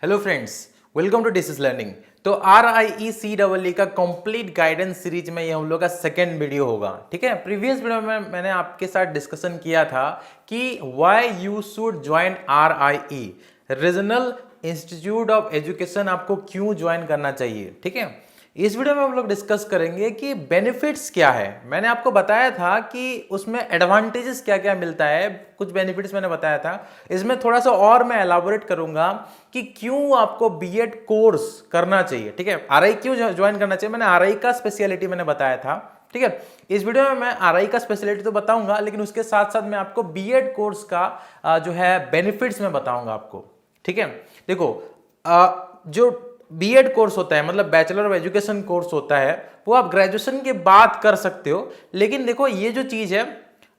Hello friends, welcome to this learning. तो RIE-CEE का complete guidance series में ये हम लोग का सेकेंड वीडियो होगा। ठीक है, प्रीवियस वीडियो में मैंने आपके साथ डिस्कशन किया था कि why you should join RIE, regional institute of education. आपको क्यों ज्वाइन करना चाहिए। ठीक है, इस वीडियो में हम लोग डिस्कस करेंगे कि बेनिफिट्स क्या है। मैंने आपको बताया था कि उसमें एडवांटेजेस क्या क्या मिलता है, कुछ बेनिफिट्स मैंने बताया था। इसमें थोड़ा सा और मैं एलाबोरेट करूंगा कि क्यों आपको बीएड कोर्स करना चाहिए। ठीक है, आरआई क्यों ज्वाइन करना चाहिए। मैंने आरआई का स्पेशलिटी मैंने बताया था। ठीक है, इस वीडियो में मैं आरआई का स्पेशलिटी तो बताऊंगा, लेकिन उसके साथ साथ मैं आपको बीएड कोर्स का जो है बेनिफिट्स में बताऊंगा आपको। ठीक है, देखो जो बीएड कोर्स होता है, मतलब बैचलर ऑफ एजुकेशन कोर्स होता है, वो आप ग्रेजुएशन के बाद कर सकते हो। लेकिन देखो ये जो चीज है,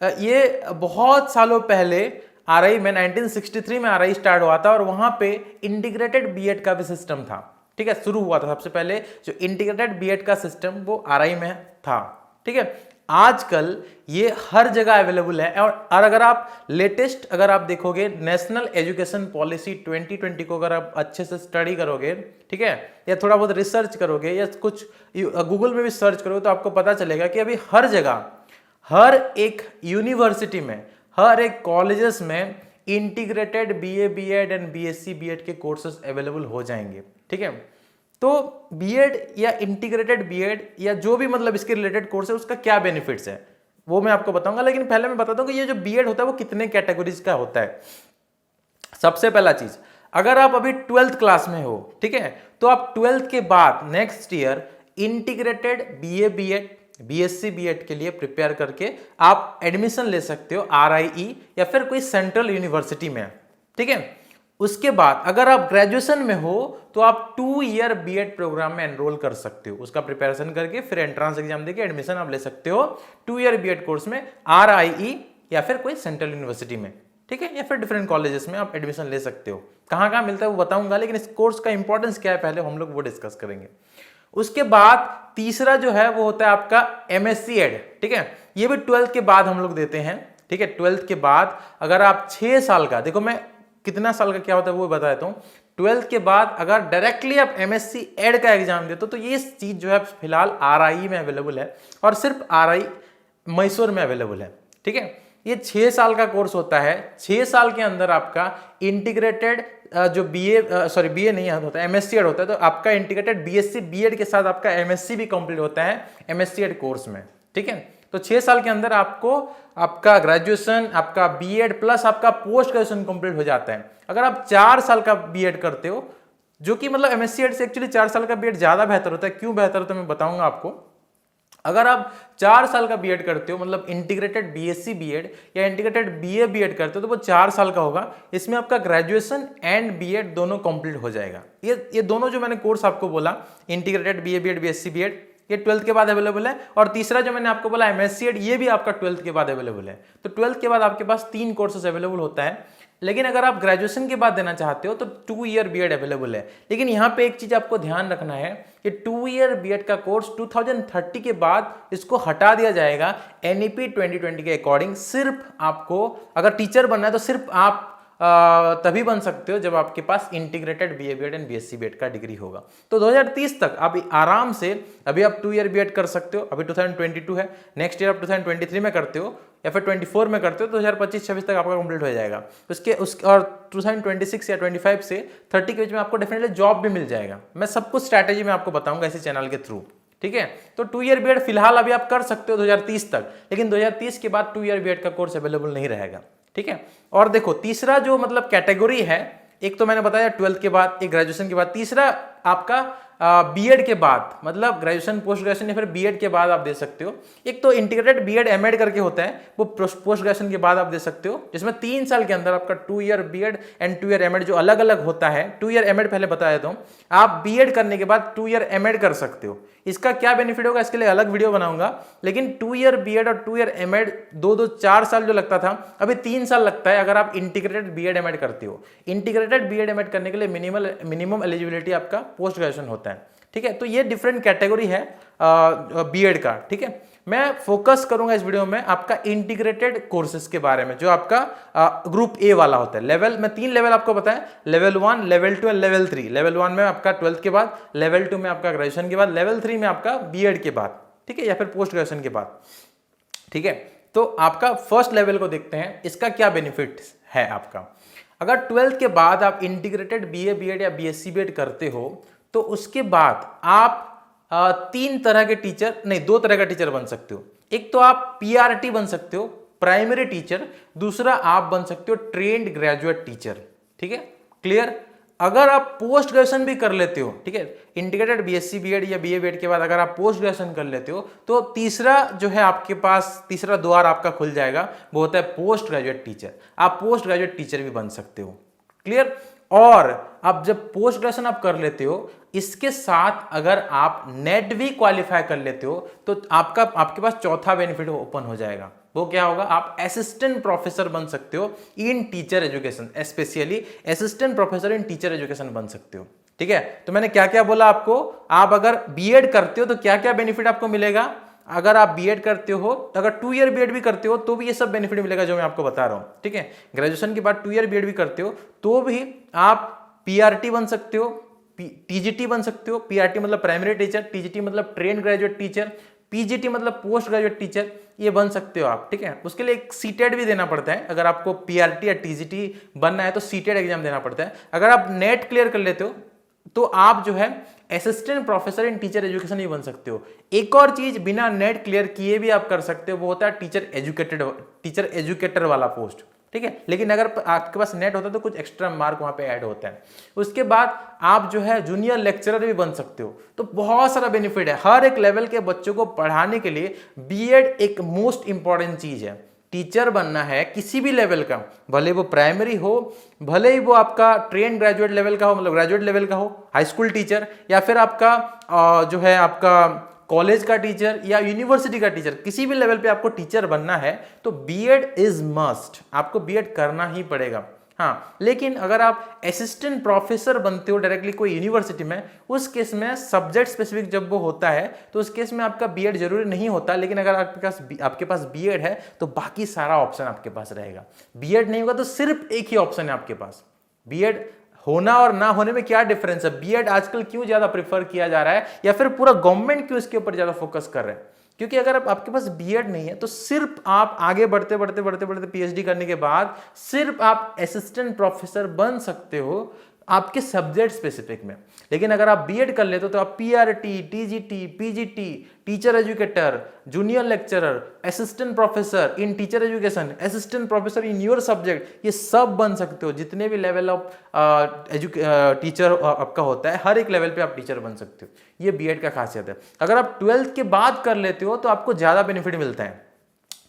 ये बहुत सालों पहले आरआई में 1963 में आरआई स्टार्ट हुआ था और वहां पे इंटीग्रेटेड बीएड का भी सिस्टम था। ठीक है, शुरू हुआ था सबसे पहले जो इंटीग्रेटेड बीएड का सिस्टम, वो आरआई में था। ठीक है, आजकल ये हर जगह अवेलेबल है। और अगर आप लेटेस्ट अगर आप देखोगे नेशनल एजुकेशन पॉलिसी 2020 को अगर आप अच्छे से स्टडी करोगे, ठीक है, या थोड़ा बहुत रिसर्च करोगे या कुछ गूगल में भी सर्च करोगे, तो आपको पता चलेगा कि अभी हर जगह, हर एक यूनिवर्सिटी में, हर एक कॉलेजेस में integrated BA BEd and BSc BEd के कोर्सेज अवेलेबल हो जाएंगे। ठीक है, तो बीएड या इंटीग्रेटेड बीएड या जो भी मतलब इसके रिलेटेड कोर्स है, उसका क्या बेनिफिट्स है वो मैं आपको बताऊंगा। लेकिन पहले मैं बताता हूं कि ये जो बीएड होता है वो कितने कैटेगरीज का होता है। सबसे पहला चीज, अगर आप अभी 12th क्लास में हो, ठीक है, तो आप 12th के बाद next year integrated BA BEd BSc BEd के लिए प्रिपेयर करके आप एडमिशन ले सकते हो आरआईई या फिर कोई सेंट्रल यूनिवर्सिटी में। ठीक है, उसके बाद अगर आप ग्रेजुएशन में हो तो आप 2 ईयर बीएड प्रोग्राम में एनरोल कर सकते हो। उसका प्रिपरेशन करके फिर एंट्रेंस एग्जाम देके एडमिशन आप ले सकते हो 2 ईयर बीएड कोर्स में आरआईई या फिर कोई सेंट्रल यूनिवर्सिटी में। ठीक है, या फिर डिफरेंट कॉलेजेस में आप एडमिशन ले सकते हो। कहाँ कहाँ मिलता है वो बताऊंगा, लेकिन इस कोर्स का इंपॉर्टेंस क्या है पहले हम लोग वो डिस्कस करेंगे। उसके बाद तीसरा जो है वो होता है आपका एमएससी एड। ठीक है, ये भी 12th के बाद हम लोग देते हैं। ठीक है, 12th के बाद अगर आप 6 साल का, देखो मैं कितना साल का क्या होता है वो बता देता हूँ। 12th के बाद अगर डायरेक्टली आप एमएससी एड का एग्जाम देते हो तो ये चीज जो है फिलहाल आरआई में अवेलेबल है और सिर्फ आरआई मैसूर में अवेलेबल है। ठीक है, ये 6 साल का कोर्स होता है। 6 साल के अंदर आपका इंटीग्रेटेड जो बीए नहीं होता, एमएससी एड होता है, तो आपका इंटीग्रेटेड बीएससी बीएड के साथ आपका एमएससी भी कंप्लीट होता है एमएससी एड कोर्स में। ठीक है, तो 6 साल के अंदर आपको आपका ग्रेजुएशन, आपका बीएड प्लस आपका पोस्ट ग्रेजुएशन कंप्लीट हो जाता है। अगर आप 4 साल का बीएड करते हो, जो कि मतलब एमएससी एड से एक्चुअली 4 साल का बीएड ज्यादा बेहतर होता है। क्यों बेहतर होता है मैं बताऊंगा आपको। अगर आप 4 साल का बीएड करते हो, मतलब इंटीग्रेटेड बीएससी बीएड या इंटीग्रेटेड बीए बीएड करते हो, तो वो 4 साल का होगा। इसमें आपका ग्रेजुएशन एंड बीएड दोनों कंप्लीट हो जाएगा। ये दोनों जो मैंने कोर्स आपको बोला, integrated BA BEd BSc BEd, ये 12th के बाद अवेलेबल है। और तीसरा जो मैंने आपको बोला एमएससी एड, ये भी आपका 12th के बाद अवेलेबल है। तो 12th के बाद आपके पास 3 कोर्सेज अवेलेबल होता है। लेकिन अगर आप ग्रेजुएशन के बाद देना चाहते हो तो 2 ईयर बीएड अवेलेबल है। लेकिन यहाँ पे एक चीज आपको ध्यान रखना है कि 2 ईयर बीएड का कोर्स 2030 के बाद इसको हटा दिया जाएगा एनईपी 2020 के अकॉर्डिंग। सिर्फ आपको अगर टीचर बनना है तो सिर्फ आप तभी बन सकते हो जब आपके पास integrated BA BEd and BSc BEd का डिग्री होगा। तो 2030 तक आप आराम से अभी आप 2 ईयर बीएड कर सकते हो। अभी 2022 है, नेक्स्ट ईयर आप 2023 में करते हो या फिर 24 में करते हो तो 2025-26 तक आपका कंप्लीट हो जाएगा। और 2026 या 25 से 30 के बीच में आपको डेफिनेटली जॉब भी मिल जाएगा। मैं सब कुछ स्ट्रैटेजी में आपको बताऊंगा इसी चैनल के थ्रू। ठीक है, तो 2 ईयर बीएड फिलहाल अभी आप कर सकते हो 2030 तक, लेकिन 2030 के बाद 2 ईयर बीएड का कोर्स अवेलेबल नहीं रहेगा। ठीक है, और देखो तीसरा जो मतलब कैटेगरी है, एक तो मैंने बताया 12th के बाद, एक ग्रेजुएशन के बाद, तीसरा आपका बीएड के बाद, मतलब ग्रेजुएशन पोस्ट ग्रेजुएशन या फिर बीएड के बाद आप दे सकते हो। एक तो इंटीग्रेटेड बीएड एमएड करके होता है, वो पोस्ट ग्रेजुएशन के बाद आप दे सकते हो, जिसमें 3 साल के अंदर आपका 2 year BEd and 2 year MEd जो अलग अलग होता है। 2 ईयर एमएड पहले बता देता हूँ, आप बीएड करने के बाद 2 ईयर एमएड कर सकते हो। इसका क्या बेनिफिट होगा इसके लिए अलग वीडियो बनाऊंगा। लेकिन 2 ईयर बीएड और 2 ईयर एमएड 4 साल जो लगता था, अभी 3 साल लगता है अगर आप इंटीग्रेटेड बीएड एमएड करते हो। इंटीग्रेटेड बीएड एमएड करने के लिए मिनिमम एलिजिबिलिटी आपका पोस्ट ग्रेजुएशन होता है। ठीक है। तो ये डिफरेंट कैटेगरी है बीएड का, ठीक है। मैं फोकस करूंगा इस वीडियो में आपका इंटीग्रेटेड कोर्सेज के बारे में, जो आपका ग्रुप ए वाला होता है। लेवल में 3 लेवल आपको बताया, level 1, level 2 and level 3। Level 1 में आपका 12th के बाद, लेवल 2 में आपका ग्रेजुएशन के बाद, लेवल 3 में आपका बीएड के बाद, ठीक है, या फिर पोस्ट ग्रेजुएशन के बाद, ठीक है। तो आपका फर्स्ट लेवल को देखते हैं, इसका क्या बेनिफिट है आपका। अगर 12th के बाद आप इंटीग्रेटेड बीए बीएड या बीएससी बीएड करते हो तो उसके बाद आप 3 तरह के टीचर, नहीं 2 तरह का टीचर बन सकते हो। एक तो आप पीआरटी बन सकते हो, प्राइमरी टीचर। दूसरा आप बन सकते हो ट्रेंड ग्रेजुएट टीचर, ठीक है, क्लियर। अगर आप पोस्ट ग्रेजुएशन भी कर लेते हो, ठीक है, इंटीग्रेटेड बीएससी बीएड या बीए बीएड के बाद अगर आप पोस्ट ग्रेजुएशन कर लेते हो तो तीसरा जो है आपके पास, तीसरा द्वार आपका खुल जाएगा, वो होता है पोस्ट ग्रेजुएट टीचर। आप पोस्ट ग्रेजुएट टीचर भी बन सकते हो, क्लियर। और अब जब पोस्ट ग्रेजुएशन आप कर लेते हो, इसके साथ अगर आप नेट भी क्वालिफाई कर लेते हो तो आपके पास चौथा बेनिफिट ओपन हो जाएगा। वो क्या होगा, आप असिस्टेंट प्रोफेसर बन सकते हो in teacher education, specially assistant professor in teacher education बन सकते हो, ठीक है। तो मैंने क्या क्या बोला आपको, आप अगर बीएड करते हो तो क्या क्या बेनिफिट आपको मिलेगा। अगर आप बीएड करते हो, अगर 2 ईयर बीएड भी करते हो तो भी ये सब बेनिफिट मिलेगा जो मैं आपको बता रहा हूं, ठीक है। ग्रेजुएशन के बाद 2 ईयर बीएड भी करते हो तो भी आप पीआरटी बन सकते हो, टीजीटी बन सकते हो। पीआरटी मतलब प्राइमरी टीचर, टीजीटी मतलब ट्रेंड ग्रेजुएट टीचर, पीजीटी मतलब पोस्ट ग्रेजुएट टीचर, ये बन सकते हो आप, ठीक है। उसके लिए एक सीटेट भी देना पड़ता है। अगर आपको पीआरटी या टीजीटी बनना है तो सीटेट एग्जाम देना पड़ता है। अगर आप नेट क्लियर कर लेते हो तो आप जो है assistant professor in teacher education ही बन सकते हो। एक और चीज बिना नेट क्लियर किए भी आप कर सकते हो, वो होता है टीचर एजुकेटर वाला पोस्ट, ठीक है। लेकिन अगर आपके पास नेट होता है तो कुछ एक्स्ट्रा मार्क वहां पे ऐड होता है। उसके बाद आप जो है जूनियर लेक्चरर भी बन सकते हो। तो बहुत सारा बेनिफिट है। हर एक लेवल के बच्चों को पढ़ाने के लिए बीएड एक मोस्ट इंपॉर्टेंट चीज है। टीचर बनना है किसी भी लेवल का, भले वो प्राइमरी हो, भले ही वो आपका ट्रेन ग्रेजुएट लेवल का हो, मतलब ग्रेजुएट लेवल का हो, हाई स्कूल टीचर, या फिर आपका जो है आपका कॉलेज का टीचर या यूनिवर्सिटी का टीचर, किसी भी लेवल पे आपको टीचर बनना है तो बीएड इज मस्ट, आपको बीएड करना ही पड़ेगा। हाँ, लेकिन अगर आप असिस्टेंट प्रोफेसर बनते हो डायरेक्टली कोई यूनिवर्सिटी में, उस केस में सब्जेक्ट स्पेसिफिक जब वो होता है तो उस केस में आपका बीएड जरूरी नहीं होता। लेकिन अगर आपके पास बीएड है तो बाकी सारा ऑप्शन आपके पास रहेगा। बीएड नहीं होगा तो सिर्फ एक ही ऑप्शन है आपके पास। बीएड होना और ना होने में क्या डिफरेंस है, बीएड आजकल क्यों ज्यादा प्रेफर किया जा रहा है, या फिर पूरा गवर्नमेंट क्यों इसके ऊपर ज्यादा फोकस कर रहे हैं। क्योंकि अगर आपके पास बीएड नहीं है तो सिर्फ आप आगे बढ़ते पीएचडी करने के बाद सिर्फ आप असिस्टेंट प्रोफेसर बन सकते हो आपके सब्जेक्ट स्पेसिफिक में। लेकिन अगर आप बीएड कर लेते हो तो आप PRT, TGT, PGT, teacher educator, junior lecturer, assistant professor in teacher education, assistant professor in your subject, ये सब बन सकते हो। जितने भी लेवल ऑफ टीचर आपका होता है, हर एक लेवल पे आप टीचर बन सकते हो। ये बीएड का खासियत है। अगर आप 12th के बाद कर लेते हो तो आपको ज्यादा बेनिफिट मिलता है,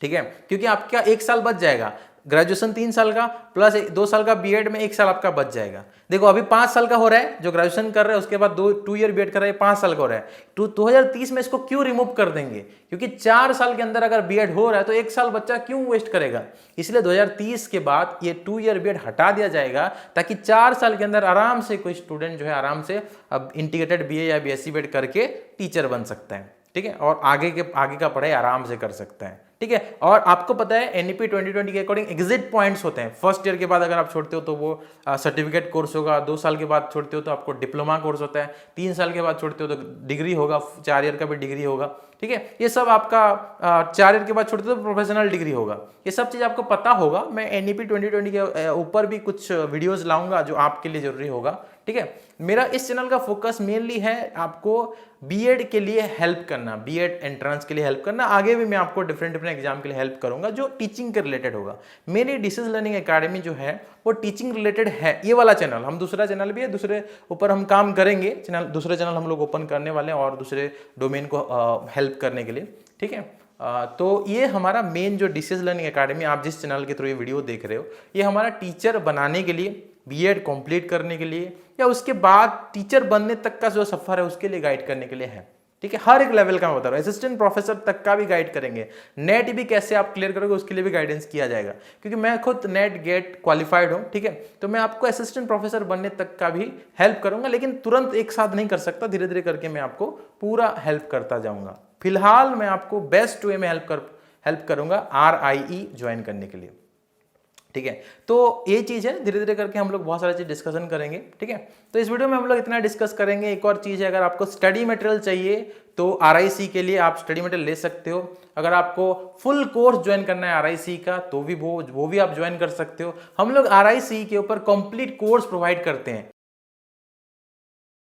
ठीक है, क्योंकि आपका 1 साल बच जाएगा। ग्रेजुएशन 3 साल का प्लस 2 साल का बीएड में 1 साल आपका बच जाएगा। देखो अभी 5 साल का हो रहा है, जो ग्रेजुएशन कर रहे हैं उसके बाद 2 ईयर बीएड कर रहे हैं, 5 साल का हो रहा है। 2030 में इसको क्यों रिमूव कर देंगे, क्योंकि 4 साल के अंदर अगर बीएड हो रहा है तो 1 साल बच्चा क्यों वेस्ट करेगा। इसलिए 2030 के बाद ये 2 ईयर बीएड हटा दिया जाएगा, ताकि 4 साल के अंदर आराम से कोई स्टूडेंट जो है आराम से अब इंटीग्रेटेड बीए या बीएससी बीएड करके टीचर बन सकता है, ठीक है, और आगे का पढ़ाई आराम से कर सकता है, ठीक है। और आपको पता है एनईपी 2020 के अकॉर्डिंग एग्जिट पॉइंट्स होते हैं। फर्स्ट ईयर के बाद अगर आप छोड़ते हो तो वो सर्टिफिकेट कोर्स होगा, 2 साल के बाद छोड़ते हो तो आपको डिप्लोमा कोर्स होता है, 3 साल के बाद छोड़ते हो तो डिग्री होगा, 4 ईयर का भी डिग्री होगा, ठीक है। ये सब आपका 4 ईयर के बाद छोड़ते हो तो प्रोफेशनल डिग्री होगा। ये सब चीज़ आपको पता होगा। मैं एनईपी 2020 के ऊपर भी कुछ वीडियोज लाऊंगा जो आपके लिए जरूरी होगा, ठीक है। मेरा इस चैनल का फोकस मेनली है आपको बीएड के लिए हेल्प करना, बीएड एंट्रेंस के लिए हेल्प करना। आगे भी मैं आपको डिफरेंट एग्जाम के लिए हेल्प करूंगा जो टीचिंग के रिलेटेड होगा। मेरी डिसीज लर्निंग एकेडमी जो है वो टीचिंग रिलेटेड है। ये वाला चैनल, हम दूसरा चैनल भी है, दूसरे ऊपर हम काम करेंगे, दूसरे चैनल हम लोग ओपन करने वाले हैं और दूसरे डोमेन को हेल्प करने के लिए, ठीक है। तो ये हमारा मेन जो डिसीज लर्निंग एकेडमी, आप जिस चैनल के थ्रू ये वीडियो देख रहे हो, ये हमारा टीचर बनाने के लिए, बीएड कंप्लीट करने के लिए या उसके बाद टीचर बनने तक का जो सफर है उसके लिए गाइड करने के लिए है, ठीक है, हर एक लेवल का मैं बता रहा हूँ, असिस्टेंट प्रोफेसर तक का भी गाइड करेंगे। नेट भी कैसे आप क्लियर करोगे उसके लिए भी गाइडेंस किया जाएगा, क्योंकि मैं खुद नेट गेट क्वालिफाइड हूँ, ठीक है। तो मैं आपको असिस्टेंट प्रोफेसर बनने तक का भी हेल्प करूंगा, लेकिन तुरंत एक साथ नहीं कर सकता, धीरे धीरे करके मैं आपको पूरा हेल्प करता जाऊंगा। फिलहाल मैं आपको बेस्ट वे में हेल्प करूंगा RIE ज्वाइन करने के लिए, ठीक है। तो ये चीज़ है, धीरे धीरे करके हम लोग बहुत सारी चीज़ डिस्कशन करेंगे, ठीक है। तो इस वीडियो में हम लोग इतना डिस्कस करेंगे। एक और चीज़ है, अगर आपको स्टडी मटेरियल चाहिए तो RIC के लिए आप स्टडी मटेरियल ले सकते हो। अगर आपको फुल कोर्स ज्वाइन करना है RIC का तो भी वो भी आप ज्वाइन कर सकते हो। हम लोग RIC के ऊपर कंप्लीट कोर्स प्रोवाइड करते हैं,